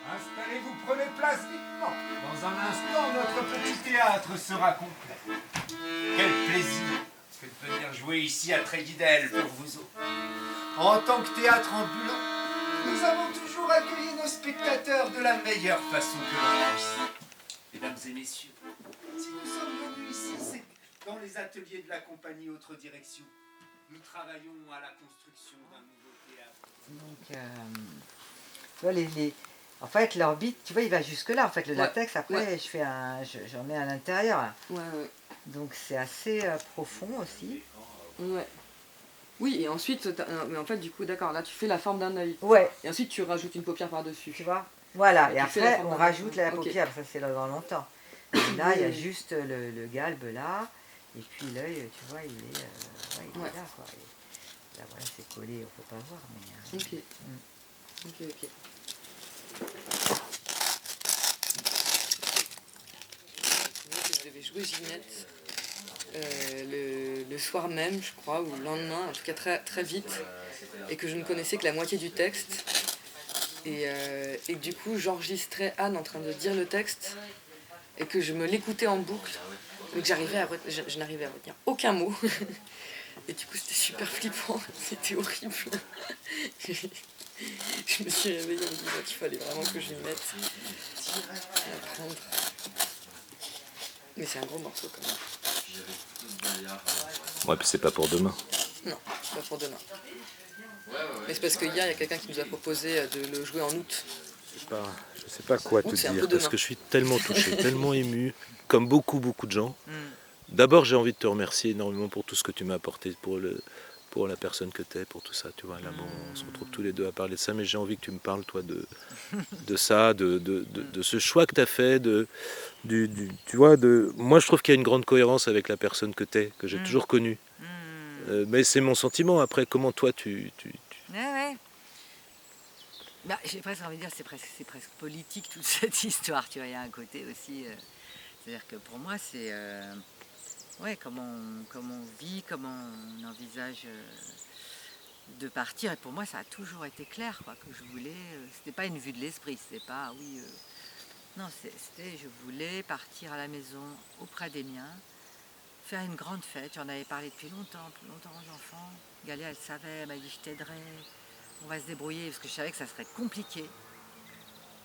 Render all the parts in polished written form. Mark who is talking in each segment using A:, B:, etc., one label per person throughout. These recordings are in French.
A: Installez-vous, prenez place vivement. Dans un instant, notre petit théâtre sera complet. Quel plaisir que de venir jouer ici à Tréguidel pour vous autres. En tant que théâtre ambulant, nous avons toujours accueilli nos spectateurs de la meilleure façon que l'on puisse. Mesdames et messieurs, si nous sommes venus ici, c'est dans les ateliers de la compagnie Autre Direction. Nous travaillons à la construction d'un nouveau théâtre.
B: Donc, tu vois, en fait, l'orbite, tu vois, il va jusque-là. En fait, le latex, après, j'en mets à l'intérieur.
C: Ouais.
B: Donc, c'est assez profond aussi.
C: Ouais. Oui, et ensuite, mais en fait, du coup, d'accord, là, tu fais la forme d'un œil.
B: Ouais.
C: Et ensuite, tu rajoutes une paupière par-dessus.
B: Tu vois. Voilà, et après, on
C: rajoute
B: rajoute la paupière, ça c'est dans longtemps. Et là, il y a juste le galbe là, et puis l'œil, tu vois, il est là, quoi. Et là, voilà, c'est collé, on peut pas voir, mais...
C: Ok. Je devais jouer Ginette le soir même, je crois, ou le lendemain, en tout cas très, très vite, et que je ne connaissais que la moitié du texte. Et du coup, j'enregistrais Anne en train de dire le texte, et que je me l'écoutais en boucle, mais que je n'arrivais à retenir aucun mot. Et du coup, c'était super flippant, c'était horrible. Je me suis réveillée en me disant qu'il fallait vraiment que je m'y mette à apprendre. Mais c'est un gros morceau quand même.
D: Ouais, puis c'est pas pour demain.
C: Non, c'est pas pour demain. Mais c'est parce qu'il y a quelqu'un qui nous a proposé de le jouer en août.
D: Je sais pas quoi te dire, parce que je suis tellement touché, tellement ému, comme beaucoup de gens. D'abord, j'ai envie de te remercier énormément pour tout ce que tu m'as apporté, pour la personne que tu es, pour tout ça. Tu vois, là, bon, on se retrouve tous les deux à parler de ça, mais j'ai envie que tu me parles, toi, de ça, de ce choix que tu as fait, tu vois, moi, je trouve qu'il y a une grande cohérence avec la personne que tu es, que j'ai toujours connue. Mais c'est mon sentiment. Après, comment toi,
B: Ouais. Bah, j'ai presque envie de dire, c'est presque politique toute cette histoire, tu vois, il y a un côté aussi... c'est-à-dire que pour moi, c'est... comment on vit, comment on envisage de partir. Et pour moi, ça a toujours été clair, quoi, que je voulais... c'était pas une vue de l'esprit, c'était pas... non, c'était... Je voulais partir à la maison, auprès des miens, faire une grande fête. J'en avais parlé depuis longtemps, plus longtemps aux enfants. Galia, elle savait, elle m'a dit, je t'aiderai. On va se débrouiller, parce que je savais que ça serait compliqué.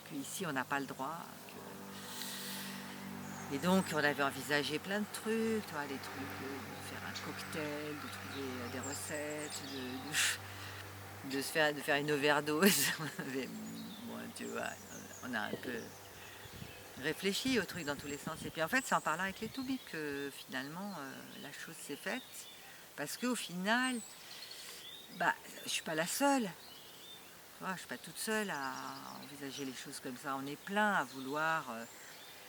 B: Qu'ici, on n'a pas le droit. Et donc, on avait envisagé plein de trucs, tu vois, des trucs, de faire un cocktail, de trouver des recettes, de faire une overdose. Bon, tu vois, on a un peu réfléchi au truc dans tous les sens. Et puis en fait, c'est en parlant avec les Toubibs que finalement, la chose s'est faite. Parce qu'au final, je suis pas la seule. Tu vois, je suis pas toute seule à envisager les choses comme ça. On est plein à vouloir...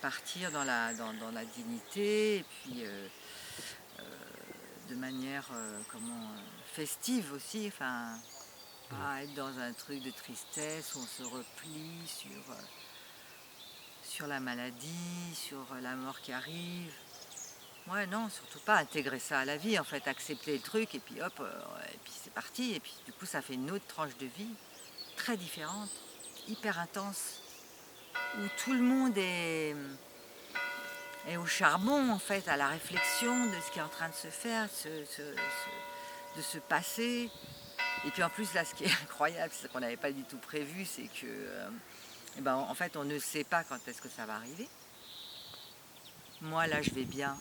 B: partir dans la dignité et puis de manière festive aussi, enfin pas être dans un truc de tristesse où on se replie sur la maladie, sur la mort qui arrive. Ouais, non, surtout pas intégrer ça à la vie, en fait, accepter le truc et puis hop, et puis c'est parti. Et puis du coup, ça fait une autre tranche de vie très différente, hyper intense, où tout le monde est au charbon, en fait, à la réflexion de ce qui est en train de se faire, de se passer. Et puis en plus, là, ce qui est incroyable, c'est qu'on n'avait pas du tout prévu, c'est que, en fait, on ne sait pas quand est-ce que ça va arriver. Moi, là, je vais bien.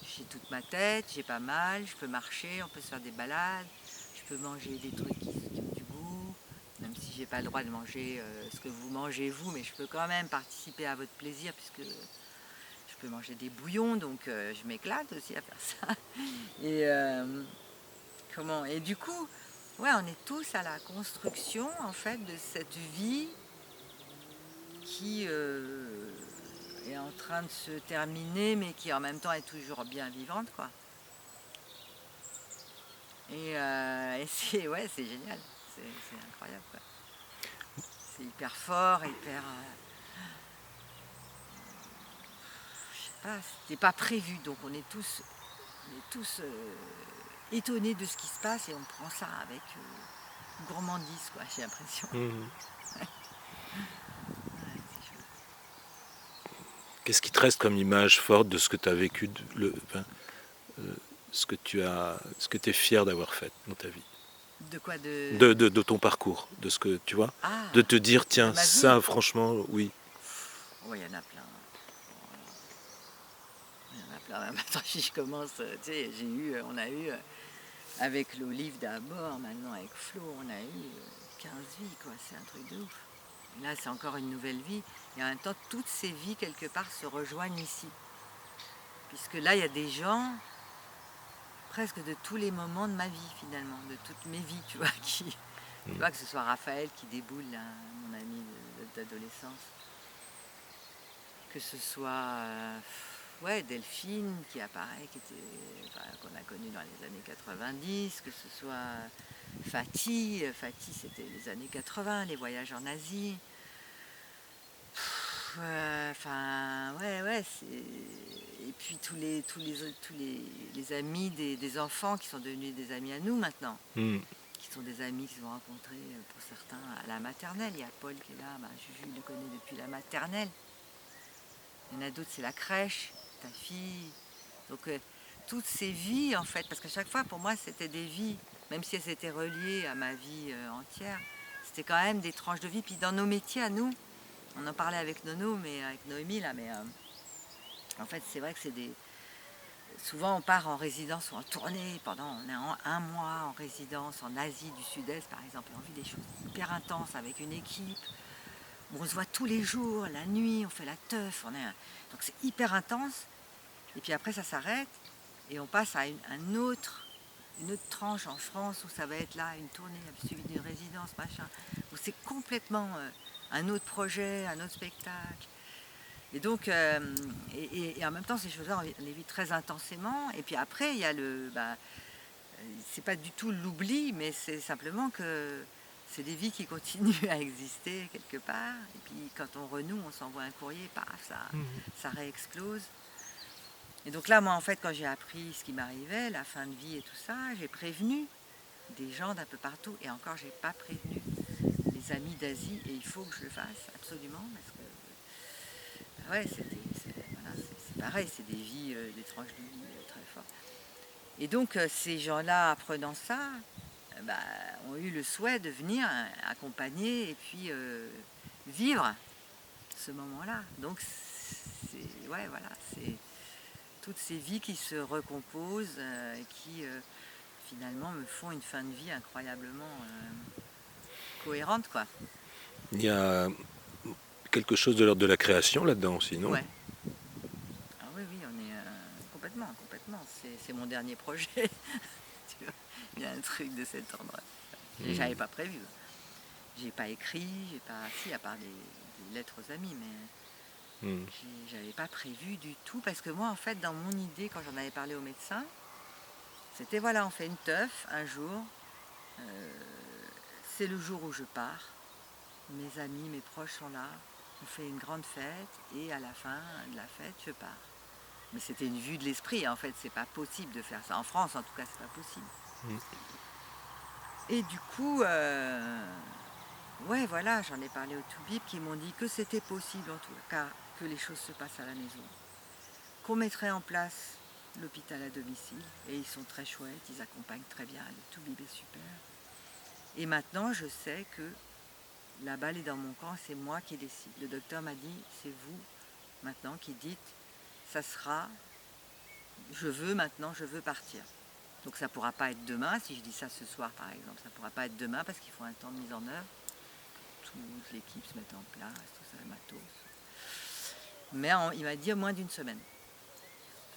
B: J'ai toute ma tête, j'ai pas mal, je peux marcher, on peut se faire des balades, je peux manger des trucs qui ont du goût, même si j'ai pas le droit de manger ce que vous mangez vous, mais je peux quand même participer à votre plaisir puisque je peux manger des bouillons, donc je m'éclate aussi à faire ça. Et du coup, ouais, on est tous à la construction en fait de cette vie qui est en train de se terminer, mais qui en même temps est toujours bien vivante, quoi. Et c'est génial, c'est incroyable, quoi. C'est hyper fort, hyper... je sais pas, c'était pas prévu, donc on est tous étonnés de ce qui se passe et on prend ça avec gourmandise, quoi, j'ai l'impression.
D: Qu'est-ce qui te reste comme image forte de ce que tu as vécu, ce que tu es fier d'avoir fait dans ta vie?
B: De quoi de...
D: De ton parcours, de ce que tu vois, de te dire tiens ça franchement oui.
B: Oh, il y en a plein. Il y en a plein. Maintenant si je commence, tu sais, on a eu avec l'Olive d'abord, maintenant avec Flo, on a eu 15 vies, quoi. C'est un truc de ouf. Et là c'est encore une nouvelle vie. Et en même temps toutes ces vies quelque part se rejoignent ici. Puisque là il y a des gens presque de tous les moments de ma vie finalement, de toutes mes vies, tu vois, tu vois, que ce soit Raphaël qui déboule, là, mon ami d'adolescence, que ce soit Delphine qui apparaît, qu'on a connu dans les années 90, que ce soit Fatih c'était les années 80, les voyages en Asie. Et puis tous les amis des enfants qui sont devenus des amis à nous maintenant, qui sont des amis qui se sont rencontrés pour certains à la maternelle. Il y a Paul qui est là, Juju le connaît depuis la maternelle. Il y en a d'autres, c'est la crèche, ta fille. Donc toutes ces vies en fait, parce qu'à chaque fois pour moi c'était des vies, même si elles étaient reliées à ma vie entière, c'était quand même des tranches de vie. Puis dans nos métiers à nous, on en parlait avec Nono, mais avec Noémie là, mais en fait c'est vrai que c'est des... Souvent on part en résidence ou en tournée on est un mois en résidence en Asie du Sud-Est par exemple, et on vit des choses hyper intenses avec une équipe. On se voit tous les jours, la nuit, on fait la teuf, donc c'est hyper intense. Et puis après ça s'arrête et on passe à une autre tranche en France où ça va être là une tournée suivie d'une résidence, machin, où c'est complètement un autre projet, un autre spectacle. Et donc, et en même temps, ces choses-là, on les vit très intensément. Et puis après, il y a c'est pas du tout l'oubli, mais c'est simplement que c'est des vies qui continuent à exister quelque part. Et puis quand on renoue, on s'envoie un courrier, paf, ça réexplose. Et donc là, moi, en fait, quand j'ai appris ce qui m'arrivait, la fin de vie et tout ça, j'ai prévenu des gens d'un peu partout. Et encore, j'ai pas prévenu les amis d'Asie. Et il faut que je le fasse, absolument, parce que c'est pareil, c'est des vies, des tranches de vie très fortes. Et donc, ces gens-là, apprenant ça, ont eu le souhait de venir accompagner et puis vivre ce moment-là. Donc, c'est toutes ces vies qui se recomposent et qui finalement me font une fin de vie incroyablement cohérente, quoi.
D: Il y a quelque chose de l'ordre de la création là-dedans aussi, non?
B: Ouais. Ah oui, on est complètement. C'est mon dernier projet. Il y a un truc de cet ordre. J'avais pas prévu. J'ai pas écrit, si, à part des lettres aux amis, mais j'avais pas prévu du tout, parce que moi, en fait, dans mon idée, quand j'en avais parlé au médecin, c'était voilà, on fait une teuf un jour, c'est le jour où je pars, mes amis, mes proches sont là, on fait une grande fête, et à la fin de la fête, je pars. Mais c'était une vue de l'esprit, en fait, c'est pas possible de faire ça. En France, en tout cas, c'est pas possible. Et du coup, j'en ai parlé au Toubib qui m'ont dit que c'était possible, en tout cas, que les choses se passent à la maison. Qu'on mettrait en place l'hôpital à domicile, et ils sont très chouettes, ils accompagnent très bien, le Toubib est super. Et maintenant, je sais que la balle est dans mon camp, c'est moi qui décide. Le docteur m'a dit, c'est vous, maintenant, qui dites, ça sera, je veux partir. Donc ça ne pourra pas être demain, si je dis ça ce soir par exemple, ça ne pourra pas être demain parce qu'il faut un temps de mise en œuvre. Toute l'équipe se met en place, tout ça, le matos. Mais il m'a dit moins d'une semaine,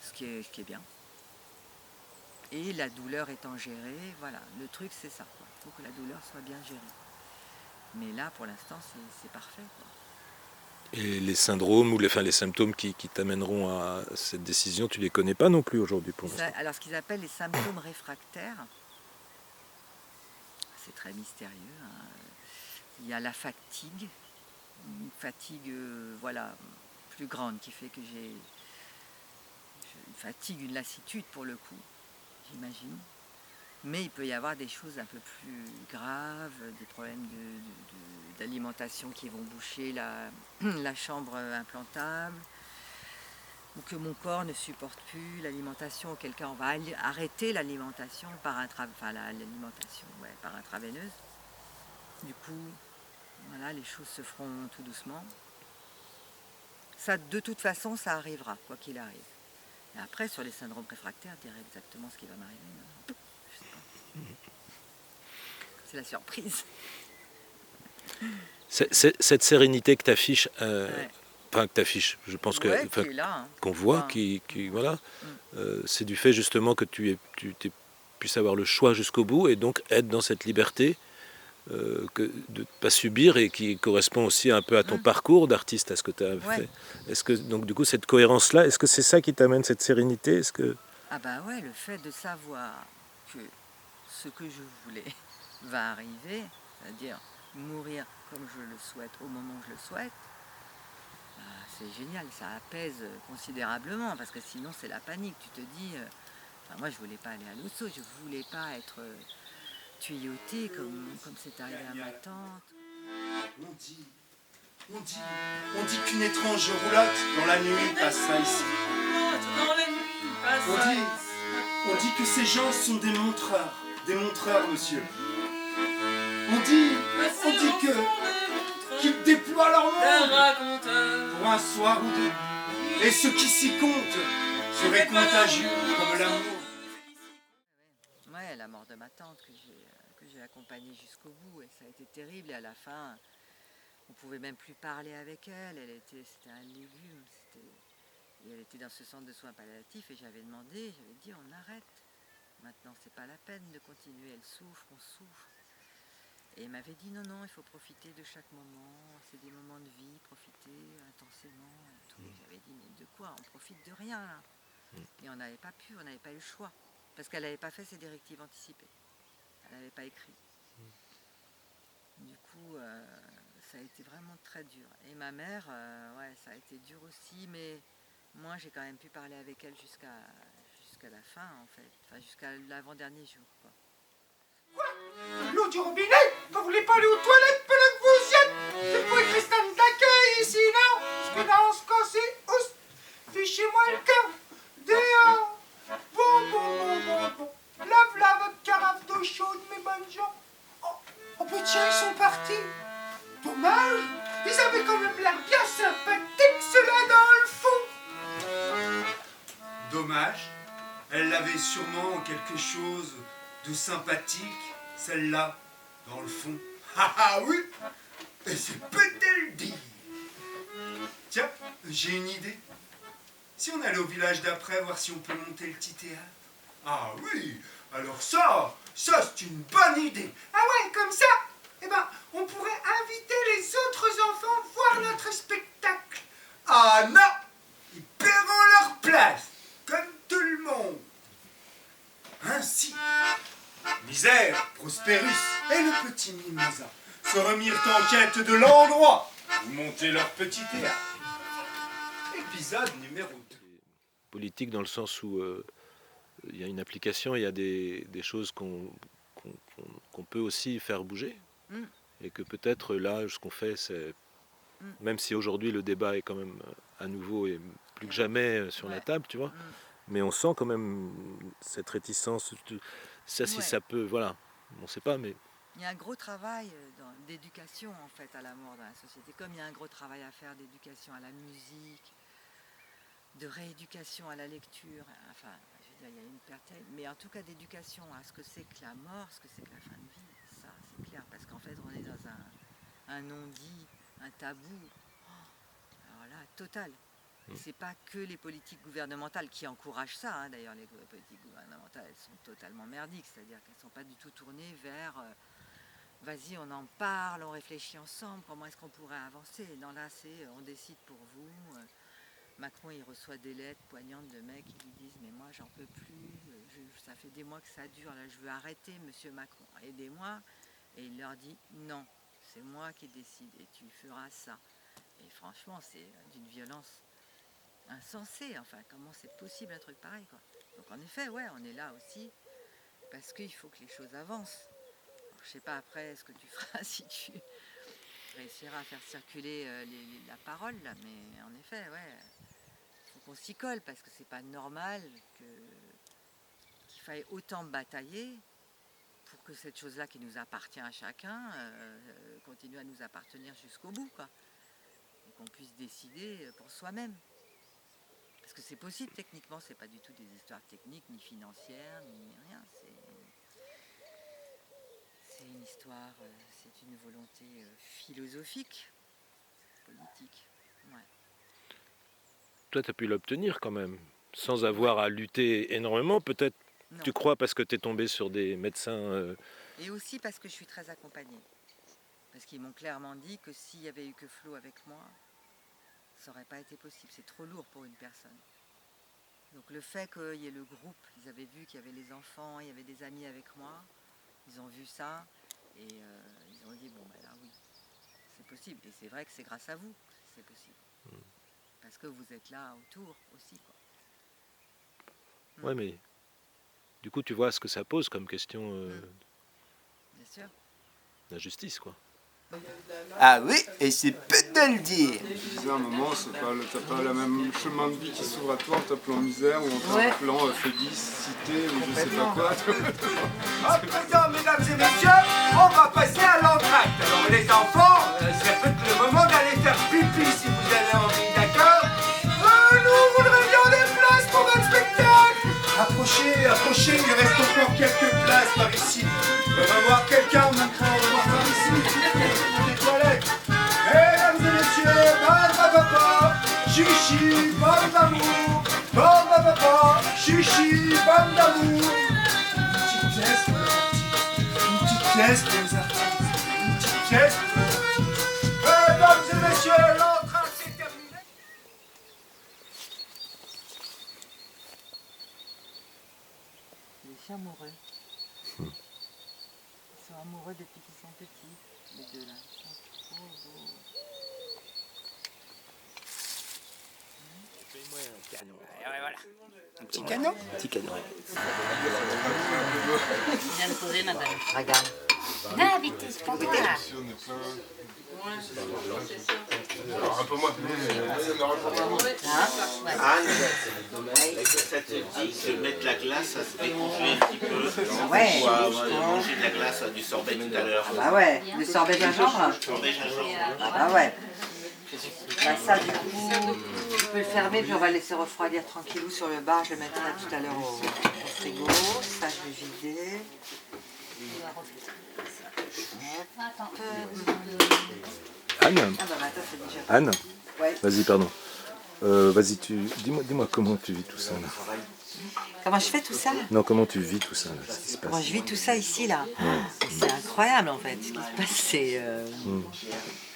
B: ce qui est bien. Et la douleur étant gérée, voilà, le truc c'est ça, quoi. Il faut que la douleur soit bien gérée. Mais là, pour l'instant, c'est parfait, quoi.
D: Et les syndromes ou les symptômes qui t'amèneront à cette décision, tu ne les connais pas non plus aujourd'hui pour l'instant?
B: Alors, ce qu'ils appellent les symptômes réfractaires, c'est très mystérieux. Hein. Il y a la fatigue, une fatigue plus grande qui fait que j'ai une fatigue, une lassitude pour le coup, j'imagine. Mais il peut y avoir des choses un peu plus graves, des problèmes d'alimentation qui vont boucher la chambre implantable. ou que mon corps ne supporte plus l'alimentation, auquel cas on va arrêter l'alimentation par intraveineuse. Du coup, voilà, les choses se feront tout doucement. Ça, de toute façon, ça arrivera, quoi qu'il arrive. Et après, sur les syndromes réfractaires, je dirais exactement ce qui va m'arriver. Je sais pas. C'est la surprise.
D: Cette sérénité que tu affiches,
B: Ouais.
D: enfin que tu affiches, je pense que,
B: Ouais, qui est là, hein.
D: qu'on voit,
B: Enfin,
D: qui voilà, c'est du fait justement que tu puisses avoir le choix jusqu'au bout et donc être dans cette liberté que de ne pas subir et qui correspond aussi un peu à ton parcours d'artiste, à ce que tu as fait. Est-ce que donc du coup cette cohérence-là, est-ce que c'est ça qui t'amène cette sérénité? Est-ce que
B: ah bah ouais, le fait de savoir que ce que je voulais va arriver, c'est-à-dire mourir comme je le souhaite au moment où je le souhaite, bah, c'est génial, ça apaise considérablement, parce que sinon c'est la panique. Tu te dis, enfin, moi je voulais pas aller à l'hosto, je voulais pas être tuyautée comme c'est arrivé à ma tante.
A: On dit qu'une étrange roulotte dans la nuit passera ici. On dit que ces gens sont des montreurs, monsieur. On dit qu'ils déploient leur monde pour un soir ou deux. Et ceux qui s'y comptent seraient contagieux comme l'amour.
B: Ouais, la mort de ma tante que j'ai accompagnée jusqu'au bout, et ça a été terrible. Et à la fin, on pouvait même plus parler avec elle. C'était un légume. Et elle était dans ce centre de soins palliatifs et j'avais dit on arrête. Maintenant, c'est pas la peine de continuer. Elle souffre, on souffre. Et il m'avait dit non, il faut profiter de chaque moment. C'est des moments de vie, profiter intensément. Et tout. J'avais dit mais de quoi? On profite de rien là. Et on n'avait pas eu le choix. Parce qu'elle n'avait pas fait ses directives anticipées. Elle n'avait pas écrit. Du coup, ça a été vraiment très dur. Et ma mère, ça a été dur aussi, mais moi j'ai quand même pu parler avec elle jusqu'à la fin en fait. Enfin jusqu'à l'avant-dernier jour, quoi.
A: Quoi? L'eau du robinet? Vous voulez pas aller aux toilettes pendant que vous y êtes? C'est pas une système d'accueil ici, non? Je vais dans ce cas, c'est oust. Fichez-moi le camp. Dehors. Bon. Lave votre carafe d'eau chaude, mes bonnes gens. Oh, bah tiens, ils sont partis. Dommage. Ils avaient quand même l'air bien sympathiques, ceux-là, dans le fond. Dommage. Elle avait sûrement quelque chose de sympathique, celle-là, dans le fond. Ah oui. Et c'est peut-être le dire. Tiens, j'ai une idée. Si on allait au village d'après, voir si on peut monter le petit théâtre. Ah oui, alors ça c'est une bonne idée. Ah ouais, comme ça, eh ben, on pourrait inviter les autres enfants voir notre spectacle. Ah non, ils paieront leur place, comme tout le monde. Ainsi, Misère, Prospérus et le petit Mimosa se remirent en quête de l'endroit où monter leur petit théâtre. Épisode numéro 2.
D: politique dans le sens où il y a une application, il y a des choses qu'on peut aussi faire bouger. Et que peut-être là, ce qu'on fait, c'est, même si aujourd'hui le débat est quand même à nouveau et plus que jamais sur la table, tu vois, mais on sent quand même cette réticence. Ça, si ça peut, voilà, on ne sait pas, mais...
B: Il y a un gros travail d'éducation en fait à la mort dans la société, comme il y a un gros travail à faire d'éducation à la musique, de rééducation à la lecture, enfin, je veux dire, il y a une perte, mais en tout cas d'éducation à ce que c'est que la mort, ce que c'est que la fin de vie, ça c'est clair, parce qu'en fait on est dans un non-dit, un tabou, alors là, total. Et c'est pas que les politiques gouvernementales qui encouragent ça, hein. D'ailleurs les politiques gouvernementales elles sont totalement merdiques, c'est-à-dire qu'elles ne sont pas du tout tournées vers vas-y on en parle, on réfléchit ensemble, comment est-ce qu'on pourrait avancer. Non là c'est on décide pour vous. Macron il reçoit des lettres poignantes de mecs qui lui disent mais moi j'en peux plus, ça fait des mois que ça dure, là je veux arrêter monsieur Macron, aidez-moi. Et il leur dit non, c'est moi qui décide et tu feras ça. Et franchement c'est d'une violence insensée, enfin comment c'est possible un truc pareil quoi. Donc en effet ouais on est là aussi parce qu'il faut que les choses avancent. Alors, je sais pas après ce que tu feras si tu réussiras à faire circuler la parole là, mais en effet ouais. qu'on s'y colle, parce que c'est pas normal qu'il faille autant batailler pour que cette chose-là qui nous appartient à chacun continue à nous appartenir jusqu'au bout, quoi. Et qu'on puisse décider pour soi-même. Parce que c'est possible techniquement, c'est pas du tout des histoires techniques, ni financières, ni rien. C'est une histoire, c'est une volonté philosophique, politique. Ouais.
D: Toi, tu as pu l'obtenir quand même, sans avoir à lutter énormément, peut-être.
B: Non.
D: Tu crois parce que tu es tombé sur des médecins...
B: Et aussi parce que je suis très accompagnée. Parce qu'ils m'ont clairement dit que s'il y avait eu que Flo avec moi, ça n'aurait pas été possible. C'est trop lourd pour une personne. Donc le fait qu'il y ait le groupe, ils avaient vu qu'il y avait les enfants, il y avait des amis avec moi, ils ont vu ça et ils ont dit bon ben là oui, c'est possible. Et c'est vrai que c'est grâce à vous que c'est possible. Parce que vous êtes là autour aussi, quoi.
D: Ouais, mais du coup, tu vois ce que ça pose comme question
B: Bien sûr.
D: d'injustice, quoi.
A: Ah oui, et c'est peu de le dire.
E: Je disais à un moment, t'as pas le même chemin de vie qui s'ouvre à toi en t'appelant misère ou en t'appelant félice, cité ou je sais pas quoi.
A: À présent, mesdames et messieurs, on va passer à l'entracte. Alors les enfants, c'est peut-être le moment d'aller faire pipi si vous avez envie, d'accord? Nous voudrions bien des places pour votre spectacle. Approchez, approchez, il reste encore quelques places par ici. On va voir quelqu'un maintenant, on va voir par ici. Les toilettes. Mesdames et messieurs, papa, chichi, bande d'amour, papa, chichi, bande d'amour. Une petite pièce pour les artistes, une petite pièce pour les artistes. Mesdames et messieurs, l'entracte est terminée.
B: Les chiens amoureux. Ils sont amoureux depuis qu'ils sont petits, les deux là. Ils sont trop beaux.
A: Un petit canon.
D: Petit canon.
F: Viens de poser, madame.
B: Regarde.
F: Ah, vite, c'est pour toi.
E: Un peu moins.
G: Anne, ça te dit de mettre la glace, ça se décongeler un petit peu.
B: Ouais.
G: Ou à manger de la glace, du sorbet tout à l'heure.
B: Ah bah ouais, le sorbet de gingembre.
G: Sorbet gingembre.
B: Ah bah ouais. Bah ça du coup, tu peux le fermer puis on va le laisser refroidir tranquillou sur le bar. Je le mettrai tout à l'heure au frigo. Ça je vais vider.
D: Anne,
B: Ah bah attends, c'est déjà...
D: Anne,
B: Ouais.
D: vas-y, pardon. Vas-y, dis-moi comment tu vis tout ça, là.
B: Comment je fais tout ça?
D: Non, comment tu vis tout ça, là, ce qui se
B: Comment
D: passe.
B: je vis tout ça ici là? C'est incroyable en fait. Ce qui se passe, c'est...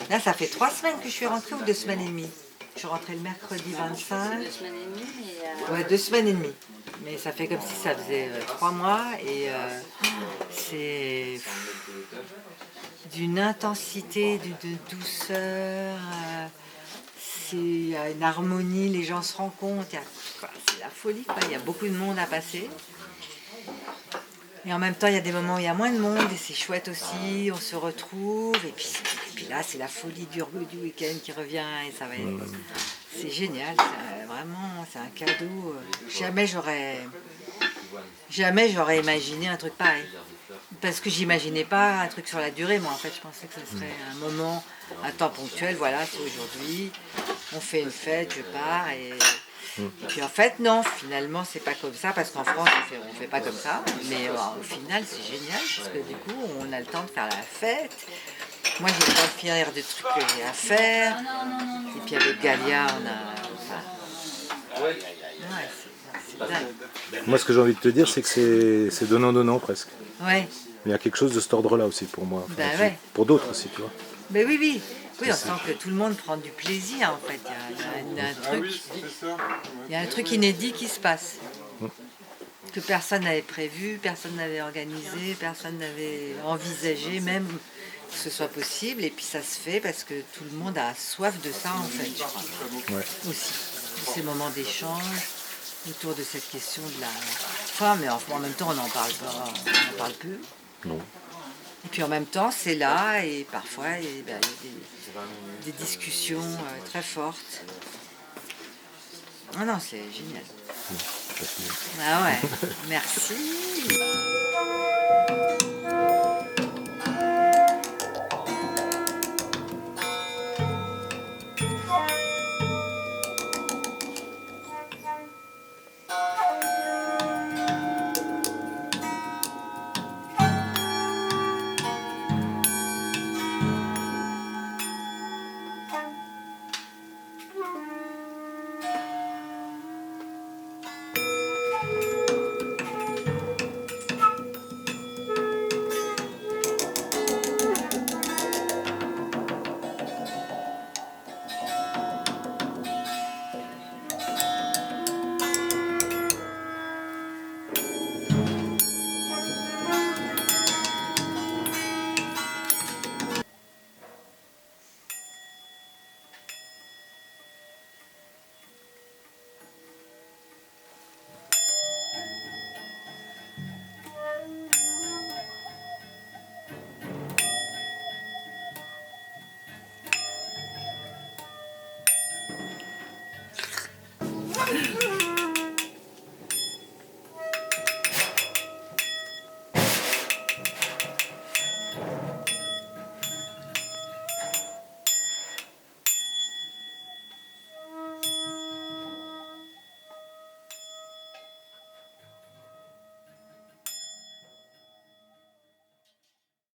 B: Là, ça fait 3 semaines que je suis rentrée ou 2 semaines et demie. Je suis rentrée le mercredi 25.
F: 2 semaines et demie. Et,
B: Ouais, 2 semaines et demie. Mais ça fait comme si ça faisait 3 mois et c'est d'une intensité, de douceur. Il y a une harmonie, les gens se rencontrent. C'est la folie, quoi. Il y a beaucoup de monde à passer. Et en même temps, il y a des moments où il y a moins de monde et c'est chouette aussi, on se retrouve. Et puis là, c'est la folie du week-end qui revient et ça va être... C'est génial, vraiment, c'est un cadeau. Jamais j'aurais imaginé un truc pareil. Parce que j'imaginais pas un truc sur la durée, moi en fait, je pensais que ce serait un moment, un temps ponctuel, voilà, c'est aujourd'hui, on fait une fête, je pars et puis en fait non, finalement c'est pas comme ça, parce qu'en France on fait pas comme ça, mais au final c'est génial, parce que du coup on a le temps de faire la fête. Moi j'ai le temps de finir des trucs que j'ai à faire, et puis avec Galia on a... Ouais, c'est dingue.
D: Moi, ce que j'ai envie de te dire, c'est que c'est donnant-donnant, presque.
B: Ouais,
D: Il y a quelque chose de cet ordre-là aussi, pour moi. Enfin,
B: Bah ouais.
D: Pour d'autres aussi, tu vois.
B: mais oui, on sent que tout le monde prend du plaisir en fait, il y a un truc... Il y a un truc inédit qui se passe, que personne n'avait prévu, personne n'avait organisé, personne n'avait envisagé même que ce soit possible. Et puis ça se fait parce que tout le monde a soif de ça en fait, je crois.
D: Ouais.
B: Aussi, de ces moments d'échange autour de cette question de la femme. Mais en même temps on n'en parle pas, on en parle peu.
D: Non.
B: Et puis en même temps c'est là et parfois il y a des discussions très fortes. Ah non, c'est génial.
D: Pas fini.
B: Ah ouais, merci.